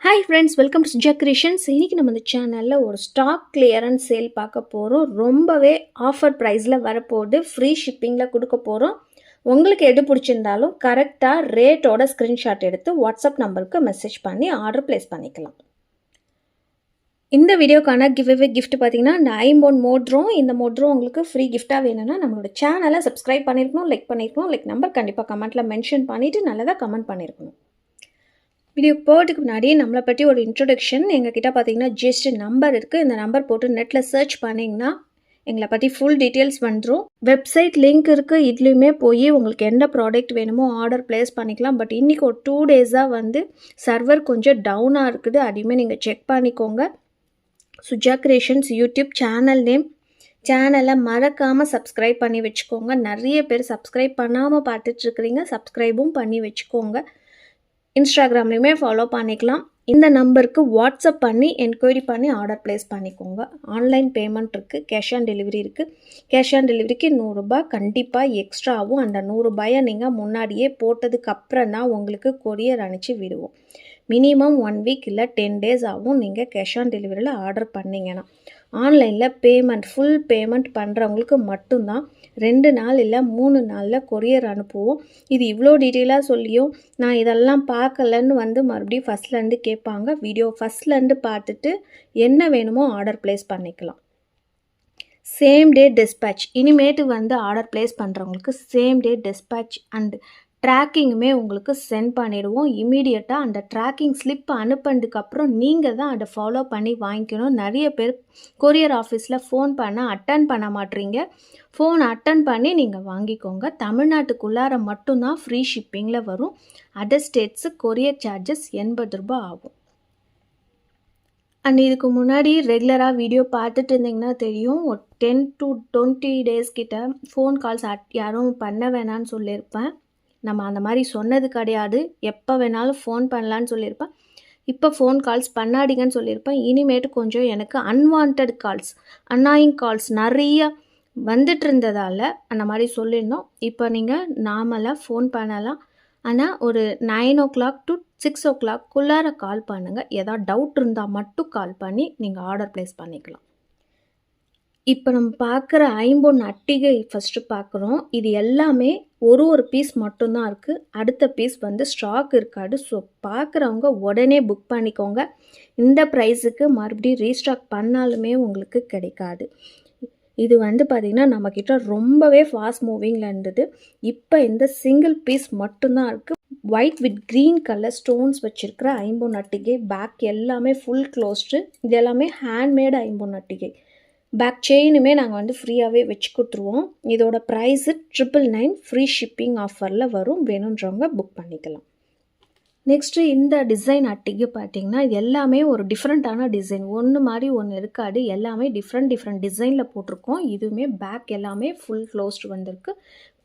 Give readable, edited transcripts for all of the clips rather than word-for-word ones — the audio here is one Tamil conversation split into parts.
Hi friends, welcome to Suja Creations. இன்னைக்கு நம்ம இந்த சேனல்ல ஒரு ஸ்டாக் கிளியரன்ஸ் சேல் பார்க்க போறோம். ரொம்பவே ஆஃபர் பிரைஸ்ல வரப்போகுது. ஃப்ரீ ஷிப்பிங்ல கொடுக்க போறோம். உங்களுக்கு எது பிடிச்சிருந்தாலும் கரெக்டா ரேட்டோட ஸ்கிரீன்ஷாட் எடுத்து வாட்ஸ்அப் நம்பருக்கு மெசேஜ் பண்ணி ஆர்டர் பிளேஸ் பண்ணிக்கலாம். இந்த வீடியோக்கான கிவ்அவே கிஃப்ட் பார்த்தீங்கன்னா இந்த ஐம்போன் மோட்ரும் இந்த மோட்ரும் உங்களுக்கு ஃப்ரீ கிஃப்டாக வேணும்னா நம்மளோட சேனலை சப்ஸ்கிரைப் பண்ணியிருக்கணும், லைக் பண்ணியிருக்கணும், லைக் நம்பர் கண்டிப்பாக கமெண்ட்டில் மென்ஷன் பண்ணிவிட்டு நல்லதாக கமெண்ட் பண்ணியிருக்கணும். வீடியோ போகிறதுக்கு முன்னாடி நம்மளை பற்றி ஒரு இன்ட்ரொடக்ஷன். எங்ககிட்ட பார்த்தீங்கன்னா ஜிஎஸ்டி நம்பர் இருக்குது. இந்த நம்பர் போட்டு நெட்டில் சர்ச் பண்ணிங்கன்னா எங்களை பற்றி ஃபுல் டீட்டெயில்ஸ் வந்துடும். வெப்சைட் லிங்க் இருக்குது. இதுலேயுமே போய் உங்களுக்கு எந்த ப்ராடக்ட் வேணுமோ ஆர்டர் ப்ளேஸ் பண்ணிக்கலாம். பட் இன்றைக்கி ஒரு 2 டேஸாக சர்வர் கொஞ்சம் டவுனாக இருக்குது. அதையுமே நீங்கள் செக் பண்ணிக்கோங்க. Suja creations YouTube channel name. சேனலை மறக்காமல் சப்ஸ்கிரைப் பண்ணி வச்சுக்கோங்க. நிறைய பேர் சப்ஸ்கிரைப் பண்ணாமல் பார்த்துட்ருக்குறீங்க. சப்ஸ்கிரைபும் பண்ணி வச்சுக்கோங்க. இன்ஸ்டாகிராம்லேயுமே ஃபாலோ பண்ணிக்கலாம். இந்த நம்பருக்கு வாட்ஸ்அப் பண்ணி என்கொயரி பண்ணி ஆர்டர் ப்ளேஸ் பண்ணிக்கோங்க. ஆன்லைன் பேமெண்ட் இருக்குது, கேஷ் ஆன் டெலிவரி இருக்குது. கேஷ் ஆன் டெலிவரிக்கு 100 ரூபாய் கண்டிப்பாக எக்ஸ்ட்ரா ஆகும். அந்த 100 ரூபாயை நீங்கள் முன்னாடியே போட்டதுக்கு அப்புறம் தான் உங்களுக்கு கொரியர் அனுப்பிச்சி விடுவோம். மினிமம் 1 வீக் இல்லை 10 டேஸ் ஆகும் நீங்கள் கேஷ் ஆன் டெலிவரியில் ஆர்டர் பண்ணிங்கன்னா. ஆன்லைனில் பேமெண்ட் ஃபுல் பேமெண்ட் பண்ணுறவங்களுக்கு மட்டும்தான் 2 நாள் இல்லை 3 நாளில் கொரியர் அனுப்புவோம். இது இவ்வளோ டீட்டெயிலாக சொல்லியும் நான் இதெல்லாம் பார்க்கலன்னு மறுபடியும் ஃபஸ்ட்லேருந்து கேட்பாங்க. வீடியோ ஃபஸ்ட்லேருந்து பார்த்துட்டு என்ன வேணுமோ ஆர்டர் ப்ளேஸ் பண்ணிக்கலாம். சேம் டே டிஸ்பேட்ச் இனிமேட்டு ஆர்டர் ப்ளேஸ் பண்ணுறவங்களுக்கு சேம் டே டிஸ்பேட்ச் அண்ட் ட்ராக்கிங்குமே உங்களுக்கு சென்ட் பண்ணிடுவோம். இமீடியட்டாக அந்த ட்ராக்கிங் ஸ்லிப் அனுப்பினதுக்கப்புறம் நீங்கள் தான் அதை ஃபாலோ பண்ணி வாங்கிக்கணும். நிறைய பேர் கொரியர் ஆஃபீஸில் ஃபோன் அட்டன் பண்ண மாட்டீங்க. ஃபோன் அட்டன் பண்ணி நீங்கள் வாங்கிக்கோங்க. தமிழ்நாட்டுக்குள்ளார மட்டும்தான் ஃப்ரீ ஷிப்பிங்கில் வரும். அதர் ஸ்டேட்ஸு கொரியர் சார்ஜஸ் 80 ரூபாய் ஆகும். அண்ட் இதுக்கு முன்னாடி ரெகுலராக வீடியோ பார்த்துட்டு இருந்தீங்கன்னா தெரியும். ஒரு 10 to 20 டேஸ் கிட்ட ஃபோன் கால்ஸ் யாரும் பண்ண வேணான்னு சொல்லியிருப்பேன். நம்ம அந்த மாதிரி சொன்னது கிடையாது. எப்போ வேணாலும் ஃபோன் பண்ணலான்னு சொல்லியிருப்பேன். இப்போ ஃபோன் கால்ஸ் பண்ணாதீங்கன்னு சொல்லியிருப்பேன். இனிமேட்டு கொஞ்சம் எனக்கு அன்வான்ட் கால்ஸ், அன்னாயிங் கால்ஸ் நிறைய வந்துட்டு இருந்ததால் அந்த மாதிரி சொல்லியிருந்தோம். இப்போ நீங்கள் நார்மலாக ஃபோன் பண்ணலாம். ஆனால் ஒரு 9 o'clock to 6 o'clock கால் பண்ணுங்கள். ஏதாவது டவுட் இருந்தால் மட்டும் கால் பண்ணி நீங்கள் ஆர்டர் ப்ளேஸ் பண்ணிக்கலாம். இப்போ நம்ம பார்க்குற ஐம்பொன் அட்டிகை ஃபஸ்ட்டு பார்க்குறோம். இது எல்லாமே ஒரு பீஸ் மட்டும்தான் இருக்குது. அடுத்த பீஸ் ஸ்டாக் இருக்காது. ஸோ பார்க்குறவங்க உடனே புக் பண்ணிக்கோங்க. இந்த ப்ரைஸுக்கு மறுபடியும் ரீஸ்டாக் பண்ணாலுமே உங்களுக்கு கிடைக்காது. இது பார்த்திங்கன்னா நம்மக்கிட்ட ரொம்பவே ஃபாஸ்ட் மூவிங்கில் இருந்தது. இப்போ இந்த சிங்கிள் பீஸ் மட்டும்தான் இருக்குது. White with green colour stones வச்சுருக்கிற ஐம்பொன் அட்டிகை. பேக் எல்லாமே ஃபுல் க்ளோஸ்டு. இது எல்லாமே ஹேண்ட்மேடு ஐம்பொன் அட்டிகை. பேக் செயினுமே நாங்கள் ஃப்ரீயாகவே வச்சு கொடுத்துருவோம். இதோட ப்ரைஸு 999 ஃப்ரீ ஷிப்பிங் ஆஃபரில் வரும். வேணுன்றவங்க புக் பண்ணிக்கலாம். நெக்ஸ்ட்டு இந்த டிசைன் அட்டிக்கு பார்த்திங்கன்னா இது எல்லாமே ஒரு டிஃப்ரெண்ட்டான டிசைன். ஒன்று மாதிரி ஒன்று இருக்காது. எல்லாமே டிஃப்ரெண்ட் டிசைனில் போட்டிருக்கோம். இதுவுமே பேக் எல்லாமே ஃபுல் க்ளோஸ்டு வந்திருக்கு.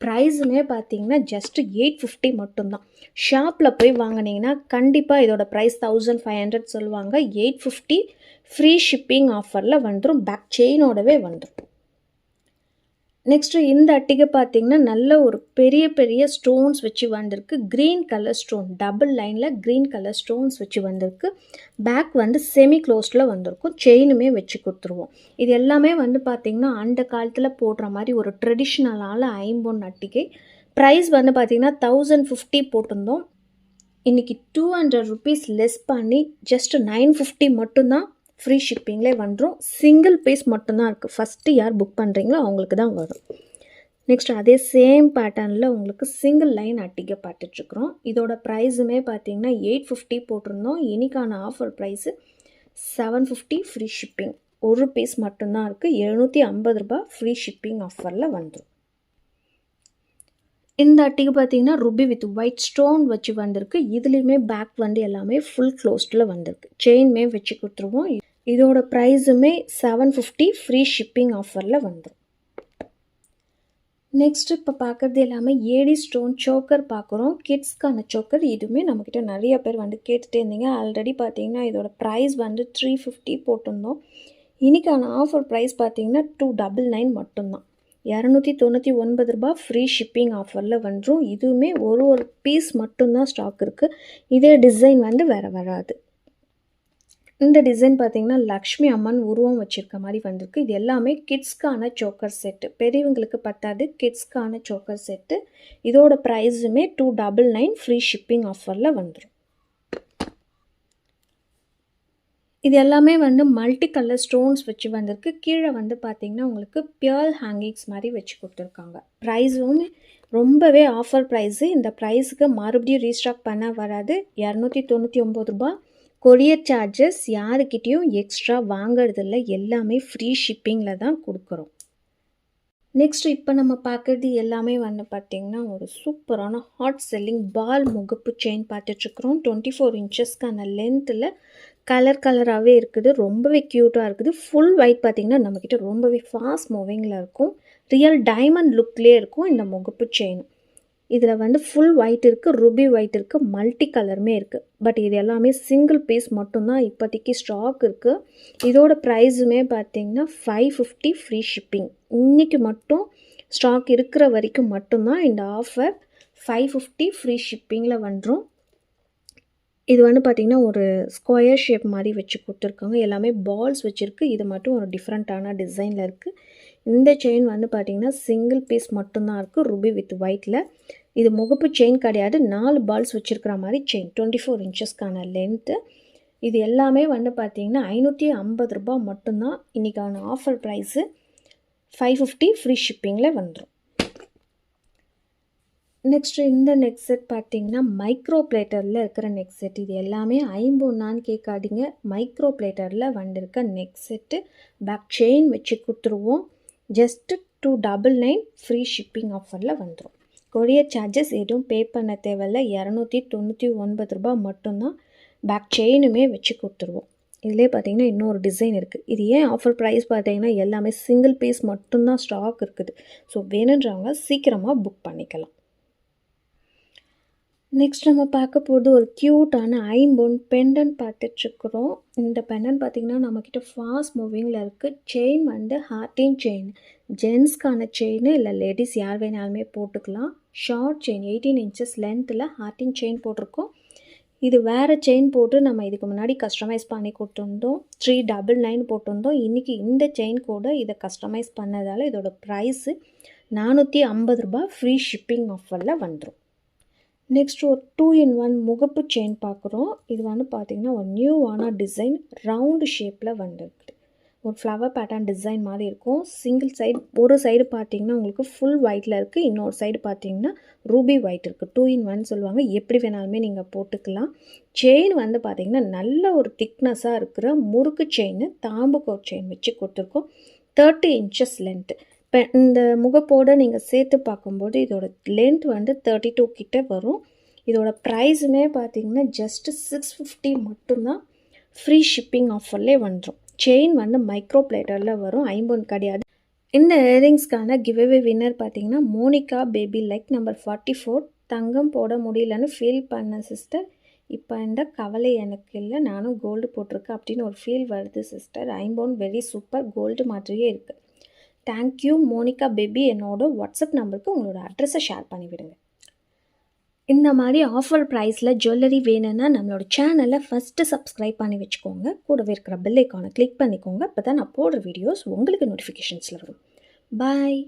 ப்ரைஸுமே பார்த்திங்கன்னா ஜஸ்ட்டு 850 மட்டும்தான். ஷாப்பில் போய் வாங்கினீங்கன்னா கண்டிப்பாக இதோட ப்ரைஸ் 1500 சொல்லுவாங்க. 850 ஃப்ரீ ஷிப்பிங் ஆஃபரில் வந்துடும். பேக் செயினோடவே வந்துடும். நெக்ஸ்ட்டு இந்த அட்டிகை பார்த்திங்கன்னா நல்ல ஒரு பெரிய ஸ்டோன்ஸ் வச்சு வந்திருக்கு. க்ரீன் கலர் ஸ்டோன், டபுள் லைனில் க்ரீன் கலர் ஸ்டோன்ஸ் வச்சு வந்திருக்கு. பேக் செமி க்ளோஸ்டில் வந்திருக்கும். செயினுமே வச்சு கொடுத்துருவோம். இது எல்லாமே பார்த்திங்கன்னா அந்த காலத்தில் போடுற மாதிரி ஒரு ட்ரெடிஷ்னலான ஐம்பொன் அட்டிகை. ப்ரைஸ் பார்த்திங்கன்னா 1050 போட்டிருந்தோம். இன்றைக்கி 200 rupees லெஸ் பண்ணி ஜஸ்ட் 950 மட்டும்தான் ஃப்ரீ ஷிப்பிங்லே வந்துடும். சிங்கிள் பீஸ் மட்டும்தான் இருக்குது. ஃபஸ்ட்டு யார் புக் பண்ணுறீங்களோ அவங்களுக்கு தான் வரும். நெக்ஸ்ட் அதே சேம் பேட்டர்னில் உங்களுக்கு சிங்கிள் லைன் அட்டிகை பார்த்துட்ருக்குறோம். இதோட ப்ரைஸுமே பார்த்திங்கன்னா 850 போட்டிருந்தோம். இன்றைக்கான ஆஃபர் ப்ரைஸு 750 ஃப்ரீ ஷிப்பிங். ஒரு பீஸ் மட்டும்தான் இருக்குது. 750 ரூபாய் ஃப்ரீ ஷிப்பிங் ஆஃபரில் வந்துடும். இந்த அட்டிகை பார்த்திங்கன்னா ருபி வித் ஒயிட் ஸ்டோன் வச்சு வந்திருக்கு. இதுலேயுமே பேக் எல்லாமே ஃபுல் க்ளோஸ்டில் வந்திருக்கு. செயின்மே வச்சு கொடுத்துருவோம். இதோட ப்ரைஸுமே 750 ஃப்ரீ ஷிப்பிங் ஆஃபரில் வந்துடும். நெக்ஸ்ட்டு இப்போ பார்க்குறது எல்லாமே ஏடி ஸ்டோன் சோக்கர் பார்க்குறோம். கிட்ஸ்க்கான சோக்கர். இதுவுமே நம்மக்கிட்ட நிறைய பேர் கேட்டுகிட்டே இருந்தீங்க. ஆல்ரெடி பார்த்திங்கன்னா இதோட ப்ரைஸ் 350 போட்டிருந்தோம். இன்றைக்கான ஆஃபர் ப்ரைஸ் பார்த்திங்கன்னா 299 மட்டும்தான். 299 ரூபாய் ஃப்ரீ ஷிப்பிங் ஆஃபரில் வந்துடும். இதுவுமே ஒரு பீஸ் மட்டும்தான் ஸ்டாக் இருக்குது. இதே டிசைன் வேறு வராது. இந்த டிசைன் பார்த்தீங்கன்னா லக்ஷ்மி அம்மன் உருவம் வச்சுருக்க மாதிரி வந்திருக்கு. இது எல்லாமே கிட்ஸ்க்கான சோக்கர் செட்டு. பெரியவங்களுக்கு பத்தாது, கிட்ஸ்க்கான சோக்கர் செட்டு. இதோட ப்ரைஸுமே 299 ஃப்ரீ ஷிப்பிங் ஆஃபரில் வந்துடும். இது எல்லாமே மல்டி கலர் ஸ்டோன்ஸ் வச்சு வந்திருக்கு. கீழே பார்த்தீங்கன்னா உங்களுக்கு பியர்ல் ஹேங்கிங்ஸ் மாதிரி வச்சு கொடுத்துருக்காங்க. ப்ரைஸும் ரொம்பவே ஆஃபர் ப்ரைஸு. இந்த ப்ரைஸுக்கு மறுபடியும் ரீஸ்டாக் பண்ண வராது. 299 ரூபா. கொரியர் சார்ஜஸ் யாருக்கிட்டேயும் எக்ஸ்ட்ரா வாங்கிறதில்ல. எல்லாமே ஃப்ரீ ஷிப்பிங்கில் தான் கொடுக்குறோம். நெக்ஸ்ட் இப்போ நம்ம பார்க்குறது எல்லாமே பார்த்திங்கன்னா ஒரு சூப்பரான ஹாட் செல்லிங் பால் முகப்பு செயின் பார்த்துட்ருக்குறோம். 24 இன்ச்சஸ்க்கான லென்த்தில் கலராகவே இருக்குது. ரொம்பவே க்யூட்டாக இருக்குது. ஃபுல் ஒயிட் பார்த்திங்கன்னா நம்மக்கிட்ட ரொம்பவே ஃபாஸ்ட் மூவிங்கில் இருக்கும். ரியல் டைமண்ட் லுக்லேயே இருக்கும் இந்த முகப்பு செயின். இதில் ஃபுல் ஒயிட் இருக்குது, ரூபி ஒயிட் இருக்குது, மல்டி கலருமே இருக்குது. பட் இது எல்லாமே சிங்கிள் பீஸ் மட்டும்தான் இப்போதைக்கு ஸ்டாக் இருக்குது. இதோட ப்ரைஸுமே பார்த்திங்கன்னா 550 ஃப்ரீ ஷிப்பிங். இன்றைக்கி மட்டும் ஸ்டாக் இருக்கிற வரைக்கும் மட்டும்தான் இந்த ஆஃபர். 550 ஃப்ரீ ஷிப்பிங்கில் வந்துடும். இது பார்த்திங்கன்னா ஒரு ஸ்கொயர் ஷேப் மாதிரி வச்சு கொடுத்துருக்காங்க. எல்லாமே பால்ஸ் வச்சுருக்கு. இது மட்டும் ஒரு டிஃப்ரெண்ட்டான டிசைனில் இருக்குது. இந்த செயின் பார்த்திங்கன்னா சிங்கிள் பீஸ் மட்டும்தான் இருக்குது, ரூபி வித் ஒயிட்டில். இது முகப்பு செயின் கிடையாது, 4 பால்ஸ் வச்சுருக்கிற மாதிரி செயின். 24 இன்ச்சஸ்க்கான லென்த்து. இது எல்லாமே பார்த்திங்கன்னா 550 ரூபா மட்டும்தான் இன்றைக்கான ஆஃபர் ப்ரைஸு. 550 ஃப்ரீ ஷிப்பிங்கில் வந்துடும். நெக்ஸ்ட்டு இந்த நெக் செட் பார்த்திங்கன்னா மைக்ரோ பிளேட்டரில் இருக்கிற நெக் செட். இது எல்லாமே ஐம்பொன்னான்னு கேட்காதீங்க, மைக்ரோ பிளேட்டரில் வந்திருக்க நெக் செட்டு. பேக் செயின் வச்சு கொடுத்துருவோம். ஜஸ்ட்டு 299 ஃப்ரீ ஷிப்பிங் ஆஃபரில் வந்துடும். கொரியர் சார்ஜஸ் எதுவும் பே பண்ண தேவையில்ல. 299 ரூபா மட்டும்தான். பேக் செயினுமே வச்சு கொடுத்துருவோம். இதிலே பார்த்திங்கன்னா இன்னொரு டிசைன் இருக்குது. இது ஏன் ஆஃபர் ப்ரைஸ் பார்த்திங்கன்னா எல்லாமே சிங்கிள் பீஸ் மட்டும்தான் ஸ்டாக் இருக்குது. ஸோ வேணுன்றவங்க சீக்கிரமாக புக் பண்ணிக்கலாம். நெக்ஸ்ட் நம்ம பார்க்க போகிறது ஒரு க்யூட்டான ஐம்பொன் பெண்டன்ட் பார்த்துட்ருக்குறோம். இந்த பெண்டன்ட் பார்த்திங்கன்னா நம்மக்கிட்ட ஃபாஸ்ட் மூவிங்கில் இருக்குது. செயின் ஹார்டின் செயின். ஜென்ஸ்க்கான செயின் இல்லை லேடிஸ் யார் வேணாலுமே போட்டுக்கலாம். ஷார்ட் செயின் 18 இன்ச்சஸ் லென்த்தில் ஹார்டின் செயின் போட்டிருக்கோம். இது வேறு செயின் போட்டு நம்ம இதுக்கு முன்னாடி கஸ்டமைஸ் பண்ணி கொடுத்துருந்தோம். 399 போட்டிருந்தோம். இன்றைக்கி இந்த செயின் கூட இதை கஸ்டமைஸ் பண்ணதால் இதோட ப்ரைஸு 450 ரூபா ஃப்ரீ ஷிப்பிங் ஆஃபரில் வந்துடும். நெக்ஸ்ட் ஒரு 2-in-1 முகப்பு செயின் பார்க்குறோம். இது பார்த்திங்கன்னா ஒரு நியூவான டிசைன். ரவுண்டு ஷேப்பில் வந்துருக்குது. ஒரு ஃப்ளவர் பேட்டர்ன் டிசைன் மாதிரி இருக்கும். சிங்கிள் சைடு, ஒரு சைடு பார்த்திங்கன்னா உங்களுக்கு ஃபுல் ஒயிட்டில் இருக்குது, இன்னொரு சைடு பார்த்திங்கன்னா ரூபி ஒயிட் இருக்குது. 2-in-1 சொல்லுவாங்க. எப்படி வேணாலுமே நீங்கள் போட்டுக்கலாம். செயின் பார்த்திங்கன்னா நல்ல ஒரு திக்னஸாக இருக்கிற முறுக்கு செயின், தாம்புக்கோர் செயின் வச்சு கொடுத்துருக்கோம். 30 இன்ச்சஸ் லென்த்து. இப்போ இந்த முகப்போடு நீங்கள் சேர்த்து பார்க்கும்போது இதோட லென்த் 32 கிட்ட வரும். இதோட ப்ரைஸுமே பார்த்திங்கன்னா ஜஸ்ட்டு 650 மட்டும்தான். ஃப்ரீ ஷிப்பிங் ஆஃபர்லேயே வந்துடும். செயின் மைக்ரோ பிளேட்டரில் வரும், ஐம்பொன் கிடையாது. இந்த இயரிங்ஸ்க்கான கிவ்அவே வின்னர் பார்த்திங்கன்னா மோனிகா பேபி லைக் நம்பர் 44. தங்கம் போட முடியலன்னு ஃபீல் பண்ண சிஸ்டர். இப்போ இந்த கவலை எனக்கு இல்லை, நானும் கோல்டு போட்டிருக்கேன் அப்படின்னு ஒரு ஃபீல் வருது சிஸ்டர். ஐம்பொன் வெரி சூப்பர், கோல்டு மாதிரியே இருக்குது. Thank you Monica baby. என்னோட வாட்ஸ்அப் நம்பருக்கு உங்களோட அட்ரஸை ஷேர் பண்ணிவிடுங்க. இந்த மாதிரி ஆஃபர் ப்ரைஸில் ஜுவல்லரி வேணும்னா நம்மளோட சேனலை ஃபஸ்ட்டு சப்ஸ்கிரைப் பண்ணி வச்சுக்கோங்க. கூடவே இருக்கிற பெல் ஐக்கானை கிளிக் பண்ணிக்கோங்க. அப்போ தான் நான் போடுற வீடியோஸ் உங்களுக்கு நோட்டிஃபிகேஷன்ஸில் வரும். பாய்.